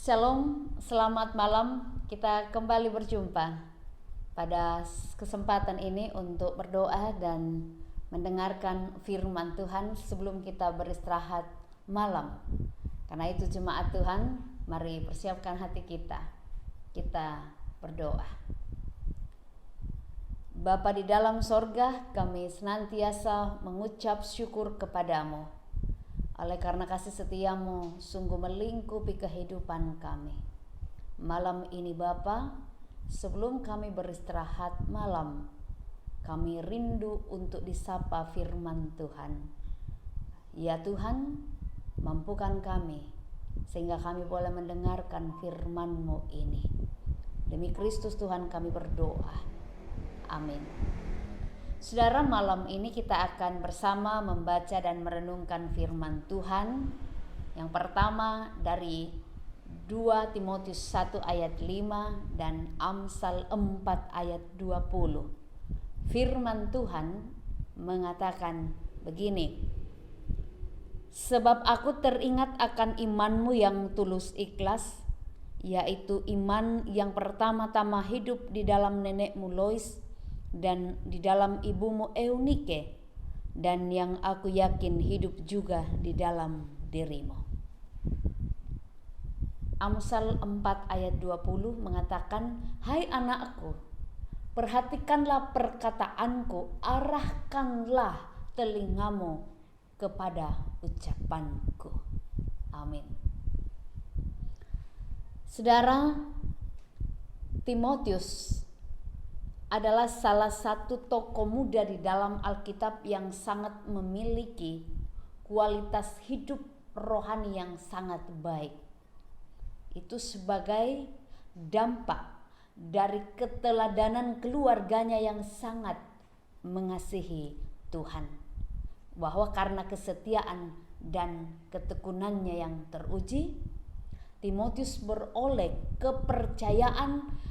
Shalom, selamat malam. Kita kembali berjumpa pada kesempatan ini untuk berdoa dan mendengarkan firman Tuhan sebelum kita beristirahat malam. Karena itu jemaat Tuhan, mari persiapkan hati kita. Kita berdoa. Bapa di dalam sorga, kami senantiasa mengucap syukur kepadamu. Oleh karena kasih setiamu sungguh melingkupi kehidupan kami. Malam ini Bapa, sebelum kami beristirahat malam, kami rindu untuk disapa firman Tuhan. Ya Tuhan, mampukan kami sehingga kami boleh mendengarkan firman-Mu ini. Demi Kristus Tuhan kami berdoa. Amin. Saudara, malam ini kita akan bersama membaca dan merenungkan firman Tuhan. Yang pertama dari 2 Timotius 1 ayat 5 dan Amsal 4 ayat 20. Firman Tuhan mengatakan begini: Sebab aku teringat akan imanmu yang tulus ikhlas, yaitu iman yang pertama-tama hidup di dalam nenekmu Lois dan di dalam ibumu Eunike, dan yang aku yakin hidup juga di dalam dirimu. Amsal 4 ayat 20 mengatakan, Hai anakku, perhatikanlah perkataanku, arahkanlah telingamu kepada ucapanku. Amin. Saudara, Timotius adalah salah satu tokoh muda di dalam Alkitab yang sangat memiliki kualitas hidup rohani yang sangat baik. Itu sebagai dampak dari keteladanan keluarganya yang sangat mengasihi Tuhan. Bahwa karena kesetiaan dan ketekunannya yang teruji, Timotius beroleh kepercayaan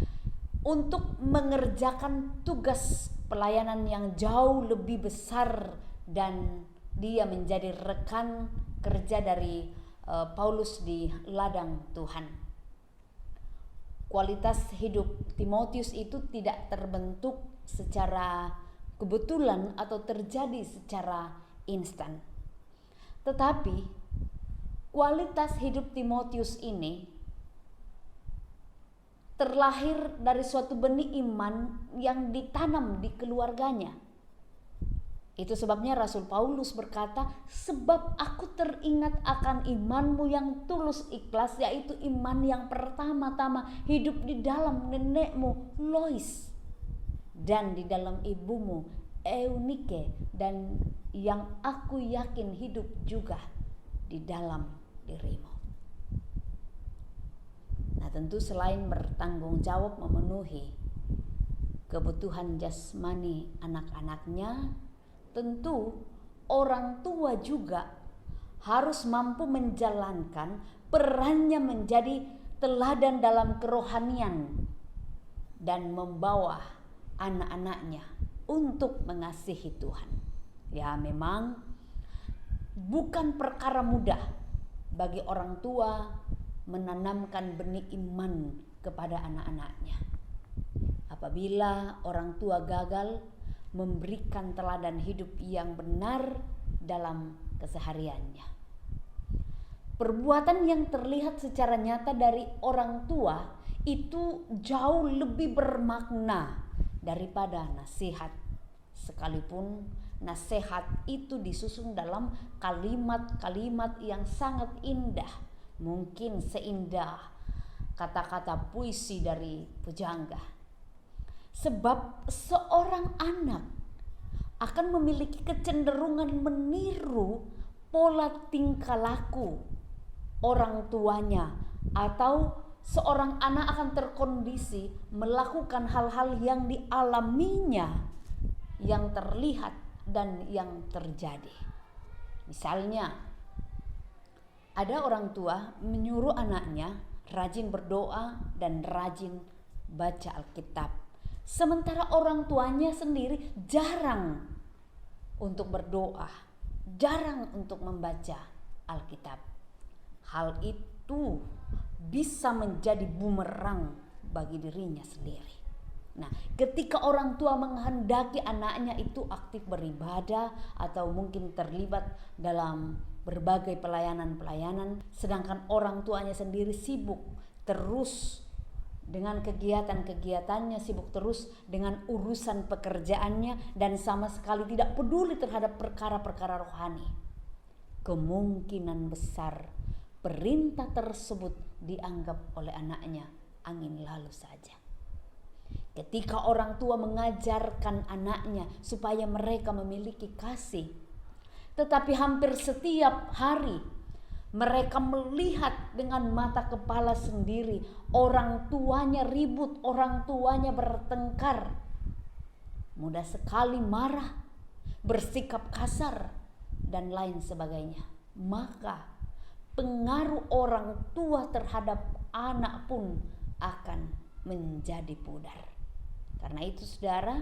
untuk mengerjakan tugas pelayanan yang jauh lebih besar, dan dia menjadi rekan kerja dari Paulus di ladang Tuhan. Kualitas hidup Timotius itu tidak terbentuk secara kebetulan atau terjadi secara instan. Tetapi kualitas hidup Timotius ini terlahir dari suatu benih iman yang ditanam di keluarganya. Itu sebabnya Rasul Paulus berkata, sebab aku teringat akan imanmu yang tulus ikhlas, yaitu iman yang pertama-tama hidup di dalam nenekmu Lois dan di dalam ibumu Eunike, dan yang aku yakin hidup juga di dalam dirimu. Nah, tentu selain bertanggung jawab memenuhi kebutuhan jasmani anak-anaknya, tentu orang tua juga harus mampu menjalankan perannya menjadi teladan dalam kerohanian dan membawa anak-anaknya untuk mengasihi Tuhan. Ya, memang bukan perkara mudah bagi orang tua menanamkan benih iman kepada anak-anaknya. Apabila orang tua gagal memberikan teladan hidup yang benar dalam kesehariannya. Perbuatan yang terlihat secara nyata dari orang tua itu jauh lebih bermakna daripada nasihat. Sekalipun nasihat itu disusun dalam kalimat-kalimat yang sangat indah, mungkin seindah kata-kata puisi dari pujangga. Sebab seorang anak akan memiliki kecenderungan meniru pola tingkah laku orang tuanya, atau seorang anak akan terkondisi melakukan hal-hal yang dialaminya, yang terlihat dan yang terjadi. Misalnya, ada orang tua menyuruh anaknya rajin berdoa dan rajin baca Alkitab, sementara orang tuanya sendiri jarang untuk berdoa, jarang untuk membaca Alkitab. Hal itu bisa menjadi bumerang bagi dirinya sendiri. Nah, ketika orang tua menghendaki anaknya itu aktif beribadah atau mungkin terlibat dalam berbagai pelayanan-pelayanan, sedangkan orang tuanya sendiri sibuk terus dengan kegiatan-kegiatannya, sibuk terus dengan urusan pekerjaannya dan sama sekali tidak peduli terhadap perkara-perkara rohani, kemungkinan besar perintah tersebut dianggap oleh anaknya angin lalu saja. Ketika orang tua mengajarkan anaknya supaya mereka memiliki kasih, tetapi hampir setiap hari mereka melihat dengan mata kepala sendiri orang tuanya ribut, orang tuanya bertengkar, mudah sekali marah, bersikap kasar, dan lain sebagainya. Maka pengaruh orang tua terhadap anak pun akan menjadi pudar. Karena itu saudara,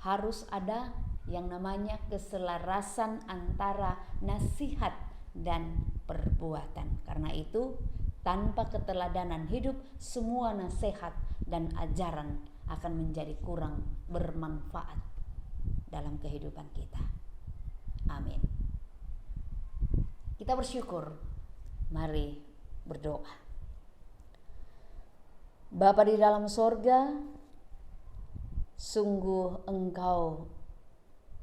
harus ada yang namanya keselarasan antara nasihat dan perbuatan. Karena itu tanpa keteladanan hidup, semua nasihat dan ajaran akan menjadi kurang bermanfaat dalam kehidupan kita. Amin. Kita bersyukur. Mari berdoa. Bapa di dalam sorga, sungguh Engkau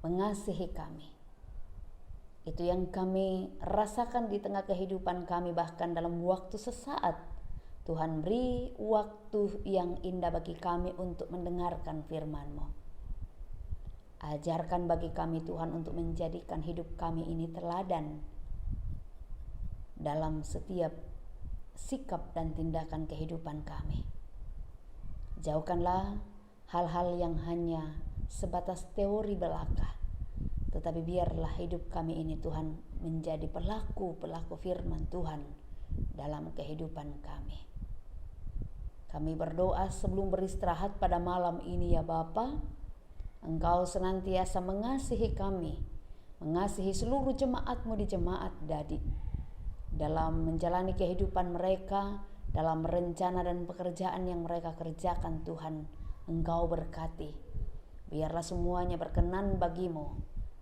mengasihi kami. Itu yang kami rasakan di tengah kehidupan kami, bahkan dalam waktu sesaat. Tuhan beri waktu yang indah bagi kami untuk mendengarkan firman-Mu. Ajarkan bagi kami Tuhan untuk menjadikan hidup kami ini teladan dalam setiap sikap dan tindakan kehidupan kami. Jauhkanlah hal-hal yang hanya sebatas teori belaka, tetapi biarlah hidup kami ini Tuhan menjadi pelaku firman Tuhan dalam kehidupan kami. Kami berdoa sebelum beristirahat pada malam ini ya Bapa, Engkau senantiasa mengasihi kami, mengasihi seluruh jemaat-Mu di jemaat Dadi, dalam menjalani kehidupan mereka, dalam rencana dan pekerjaan yang mereka kerjakan Tuhan, Engkau berkati. Biarlah semuanya berkenan bagi-Mu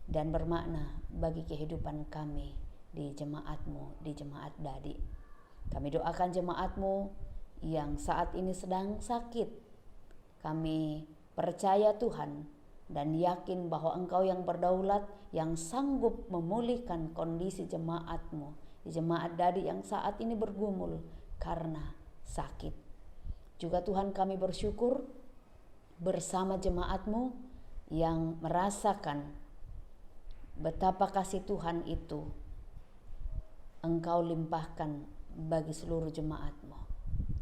dan bermakna bagi kehidupan kami di jemaat-Mu, di jemaat Dadi. Kami doakan jemaat-Mu yang saat ini sedang sakit. Kami percaya Tuhan dan yakin bahwa Engkau yang berdaulat, yang sanggup memulihkan kondisi jemaat-Mu, di jemaat Dadi yang saat ini bergumul karena sakit. Juga Tuhan kami bersyukur bersama jemaat-Mu yang merasakan betapa kasih Tuhan itu Engkau limpahkan bagi seluruh jemaat-Mu.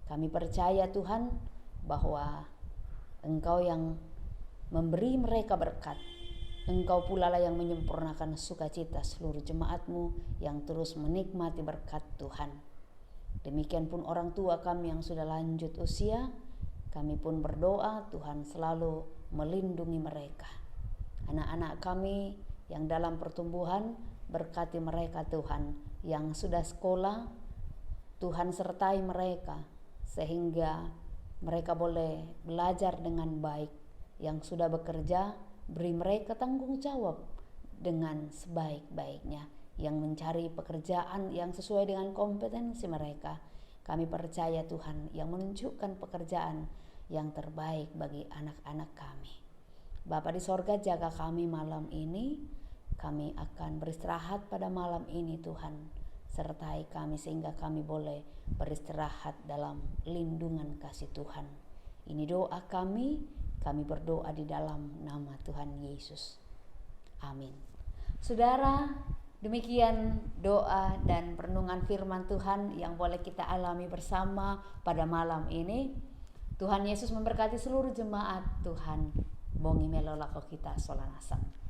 Kami percaya Tuhan bahwa Engkau yang memberi mereka berkat, Engkau pula lah yang menyempurnakan sukacita seluruh jemaat-Mu yang terus menikmati berkat Tuhan. Demikian pun orang tua kami yang sudah lanjut usia, kami pun berdoa Tuhan selalu melindungi mereka. Anak-anak kami yang dalam pertumbuhan, berkati mereka Tuhan. Yang sudah sekolah, Tuhan sertai mereka sehingga mereka boleh belajar dengan baik. Yang sudah bekerja, beri mereka tanggung jawab dengan sebaik-baiknya. Yang mencari pekerjaan yang sesuai dengan kompetensi mereka, kami percaya Tuhan yang menunjukkan pekerjaan yang terbaik bagi anak-anak kami. Bapa di sorga, jaga kami malam ini. Kami akan beristirahat pada malam ini Tuhan. Sertai kami sehingga kami boleh beristirahat dalam lindungan kasih Tuhan. Ini doa kami berdoa di dalam nama Tuhan Yesus. Amin. Saudara, demikian doa dan perenungan firman Tuhan yang boleh kita alami bersama pada malam ini. Tuhan Yesus memberkati seluruh jemaat Tuhan. Bongi melolako kita solanasang.